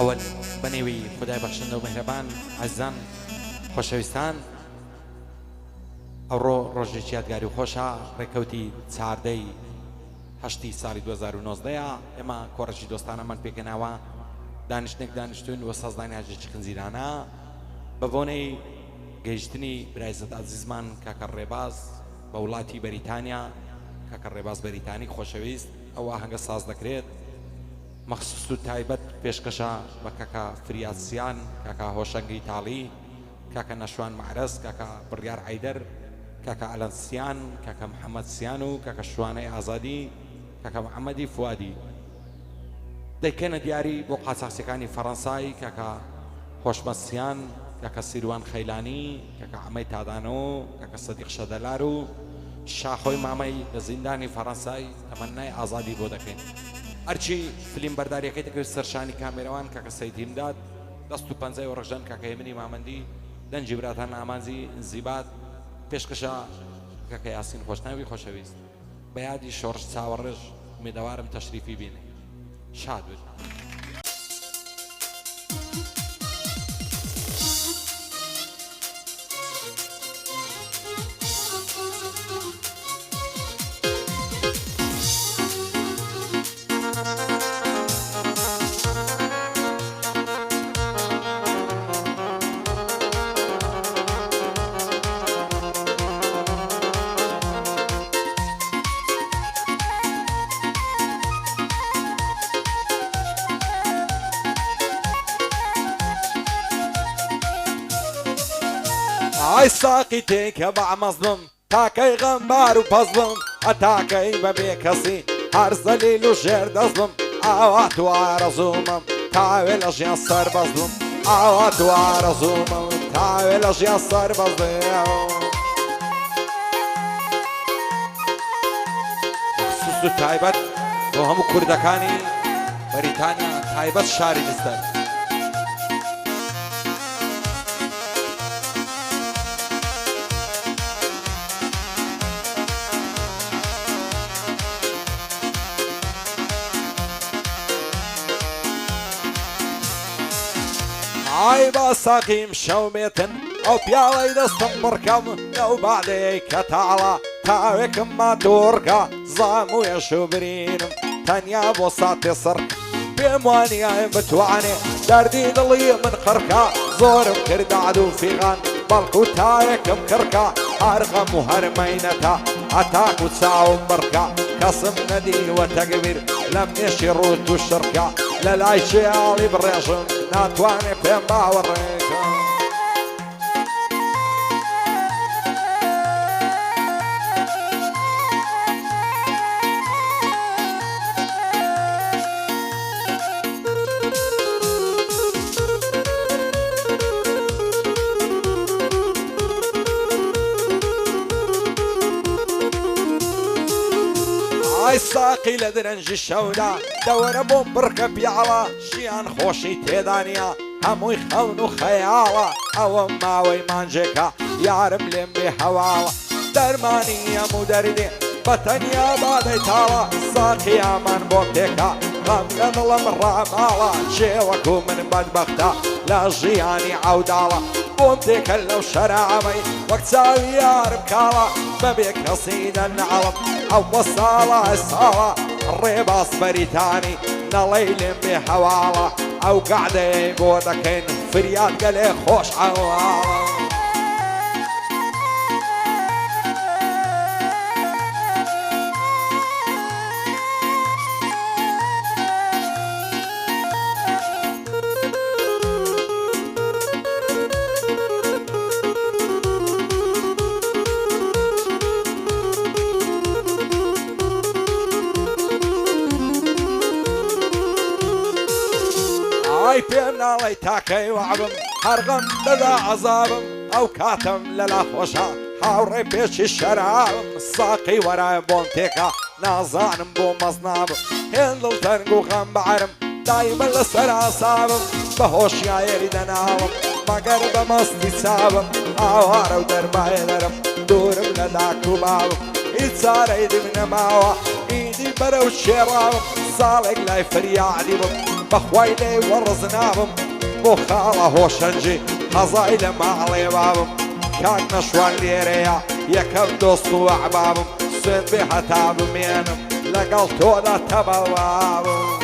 ئەوەن بەنێوی خدای بەخشندە و مهرەبان عەزیزان خۆشەویستان ئەوڕۆ ڕۆژێکی یادگاری و خۆشە ڕێکەوتی چاردەی هەشتی ساڵی 2019 ئێمە کۆڕەژی دۆستانەمان پێکەناوە دانیشتێک دانیشتوون وە سازدانی هاژێکی خنزیرانە بە بۆنەی گەیشتنی برایزت عەزیزمان کاکە ڕێباز بە وڵاتی بەریتانیا کاکە ڕێباز بەریتانی خۆشەویست ئەو ئاهەنگە ساز دەکرێت مەخسوس و تایبەت پێشکەشە بە کاکە فریاسیان کاکە هۆشەنگی تاڵی کاکە نەشوان معرەس کاکە بڕیار عەیدەر کاکە ئەلەنسیان کاکە محەممەد سیان و کاکە شوانەی ئازادی کاکە محەممەدی فوادی دەیکەنە دیاری بۆ قاچاقچیەکانی فەڕەنسای کاکە خۆشمەسیان کاکە سیروان خەیلانی کاکە عەمەی تادانۆ کاکە سەدیق شەدەلار و شاخۆی مامەی لە زیندانی فەڕەنسای تەمەنای ئازادی بۆ دەکەین ئەرچی فلیم بەرداریەکەی دەکەوێت سەرشانی کامێرەوان کاکە سەیدیمداد دەست و پەنجەی و ڕەژەن کاکە هێمنی مامەندی دەنجی براتان ئامانزی زیبات پێشکەشە کاکە یاسین خۆشناوی خۆشەویست بە یادی شۆڕش چاوەڕێژ میدەوارم تەشریفی بینێ شاد بێت ئای ساقی تێکە بە مەزنم تاکەی غەمبار و پەزڵم ئەتاکەی بەبێ کەسی هەر زەلیل و ژێر دەزڵم ئاوا تو ئارەزوومم تاوێ لە ژیان سەر بەزڵم ئاوا تو ئارەزوومم تاوێ لە ژیان سەر بەزڵم مەخسوس و تایبەت بۆ هەموو کوردەکانی بەریتانیا تایبەت شاری لەستەر ئای با ساقیم شەومێتن ئەو پیاڵەی دەستم بڕکەم لەو بادەیەی کە تاڵە تاوێکم ما دوورکە زاموێش و برینم تەنیا بۆ ساتێ سڕ پێم وانیایە بتوانێ دەردی دڵی من قڕکە زۆرم کرد عەدوو فیغان بەڵکو تاوێکم کڕکە هەر غەم و هەرمەینەتە ئەتاک و چاوم بڕکە کەسم نەدیوە تەگبیر لەم نێشی ڕوت و شڕکە لە لای چێڵی بڕێژم ناتوانێ پێم باوەڕێکە ئای ساقی لە درەنجی شەودا دەوەرە بۆ بڕکە پیاڵە ژیان خۆشی تێدانە هەمووی خەون و خەیاڵە ئەوە ماوەی مانجێکە یارم لێم بێ هەواڵە دەرمانی هەموو دەردێ بەتەنیا بادەی تاڵە ساقی ئامان بۆ پێکە غەم لە دڵم ڕاماڵە چێوەکو من بەدبەختە لە ژیانی عەوداڵە بۆم تێکە لەو شەرامەی وەک چاوی یارم کاڵە بەبێ کەسی دەنەعەڵم ئەو بە ساڵە ساڵە ڕێباز بەریتانی نەڵەی لێم بێ هەواڵە ئەو گەعدەی بۆ دەکەین فریاد گەلێ خۆش ئەواڵە ئای پێم ناڵی تاکەی وعبم هەرغەم دەدا عەزابم ئەو کاتم لەلا خۆشە هاوڕێ پێچی شەرابم ساقی وەرایە بۆم تێکە نازانم بۆ مەزنابم هێندڵ تەنگ و غەم بەعرم دایمە لەسەر ئاسابم بە هۆشیایەری دەناوم مەگەر بە مەستی چاوم ئاوارە و دەربایە دەرم دوورم لە داک و باوم هیچ چارەی دم نەماوە ئیدی بەرەو شێڕاوم ساڵێک لای فریادی بم بەخوای لێ وەڕزنابم بۆ خاڵە هۆشەنجی حەزای لە ماڵێ بابم کاک نەشوان لێرەیە یەکەم دۆست و ئەحبابم سوێن بێ هەتا بمێنم لەگەڵ تۆدا تەبەوابم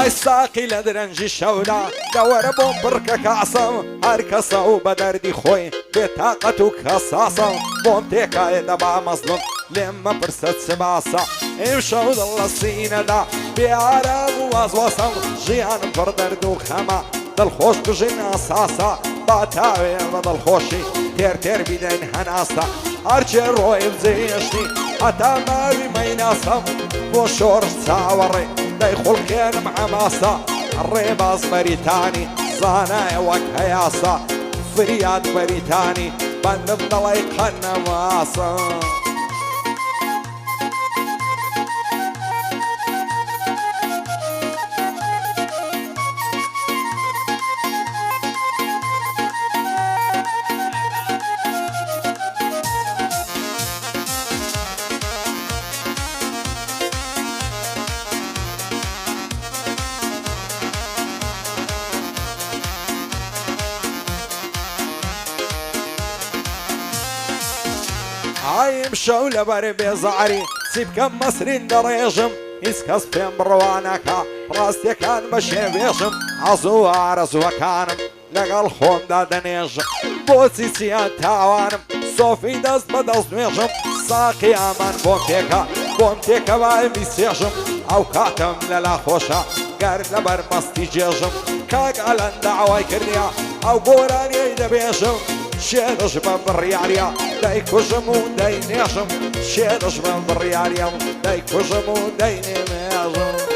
ئای ساقی لە درەنجی شەودا دەوەرە بۆم پڕکە کاسم هەر کەسە و بە دەردی خۆی بێتاقەت و کەساسم بۆم تێکایە دەبا مەزلم لێم مەپرسە چ باسە ئێمشەو دڵ لە سینەدا بێئارام و وازوەسم ژیانم پڕ دەرد و خەمە دڵخۆش بژین ئاساسە با تاوێ بە دڵخۆشی تێر تێر بیدەین هەناسە هەرچێ ڕۆی بجێشتی هەتا ماوی مەیناسم بۆ شۆڕش چاوەڕێ دەی خوڵکێنم ئەماسە ڕێباز بەریتانی زانایە وەک هەیاسە فریاد بەریتانی بەندم دەڵی قەنەماسە ئایم شەو لەبەر بێزاری چی بکەم مەسرین دەڕێژم هیچ کەس پێم بڕوانەکە ڕاستیەکان بە شێوێژم ئەزوو ئارەزوەکانم لەگەڵ خۆمدا دەنێژم بۆچی چیان تاوانم سۆفی دەست بە دەست نوێژم ساقی ئامان بۆم تێکە بۆم تێکەوای میسێژم ئەو کاتم لەلا خۆشە گەر لەبەر مەستی جێژم کاک ئەلەن داوای کردیا ئەو گۆرانیەی دەبێژم شێرش بە بڕیاریە دەیکوژم و دەینێژم شێرش بە بڕیاریە دەیکوژم و دەینێژم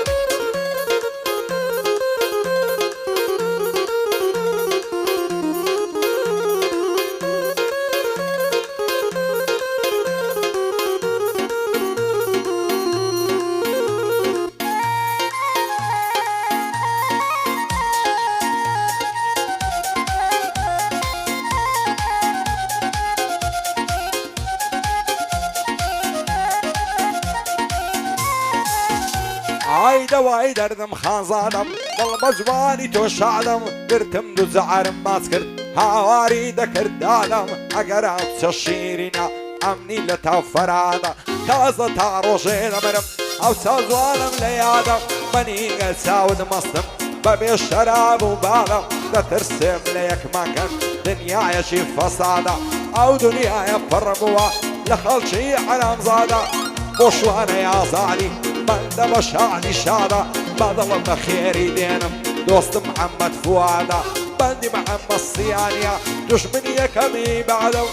ئای دەوای دەردم خانزادەم دڵ بە جوانی تۆ شادەم گرتم دوو جەعرم باز کرد هاواری دەکرد دادەم ئەگەر ئەم چە شیرینە ئەمنی لە تاو فەرادە تازە تا ڕۆژێ دەمرم ئەو چاو جوانم لە یادەم بەنیگە چاود مەستم بەبێ شەراب و باڵم دەترسێم لە یەکمەکەن دنیایەکی فەسادە ئەو دنیایە پڕ بووە لە خەڵکی حرامزادە بۆ شوانەی ئازادی بەندە بە شانی شادە بەدڵم بە خێری دێنم دۆستم محەممەد فوادە بەندی محەممەد سیانە دوشمنی یەکەمی بەعدەم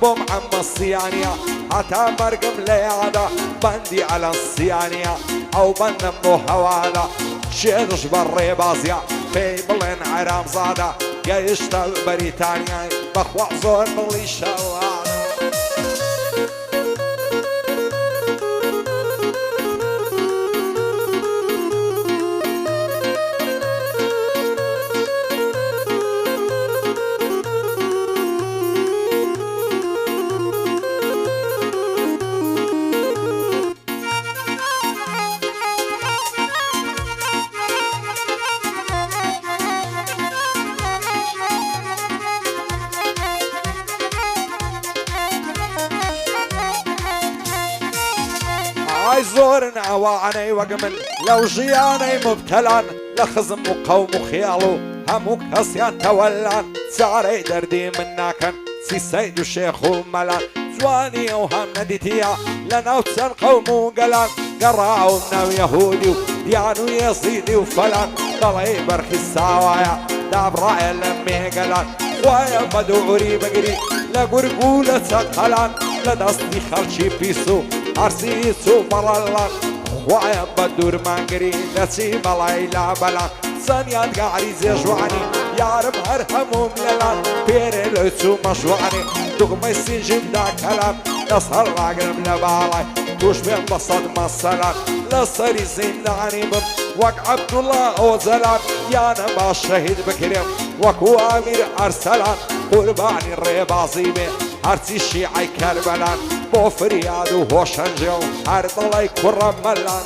بۆ محەممەد سیانە هەتا مەرگم لە یادە بەندی ئەلەن سیانە ئەو بەندم بۆ هەوادە شێرش بە ڕێبازیە پێی بڵێن عەرامزادە گەیشتە بەریتانیای بەخوا زۆر دڵی شەوادە ئای زۆرن ئەوانەی وەک من لەو ژیانەی مبتەلان لە خزم و قەوم و خیاڵ و هەموو کەسیان تەوەلان چارەی دەردی من ناکەن چی سەید و شێخ و مەلان جوانی ئەو هەم نەدیتیە لە ناو چەند قەوم و گەلان گەڕاوم ناو یەهودی و دیان و یەزیدی و فەلان دەڵێ بەرخی ساوایە دابڕایە لە مێگەلان وایە بە دووری بگری لە گورگ و لە چەقەلان لە دەستی خەڵکی پیس و ئەرسی چوو بەڵەڵان وایە بە دوورمانگری دەچی بەڵای لا بەلان چەند یادگاری جێژوانی یارم هەر هەموم لەلان پێرێ لە چوو مەشوانی دوگمەی سینجیم دا کەلان دەسەر ڕاگرم لە باڵای توش بێم بە سەد مەسەلات لەسەری زیندانی بم وەک عەبدوڵڵا ئۆزەلان یانە با شەهید بکرێم وەکو ئامیر ئەرسەلان قوربانی ڕێبازی بێ هەرچی شیعەی کەربەلان بۆ فریاد و هۆشەنجێ و هەر دڵی کوڕە مەلان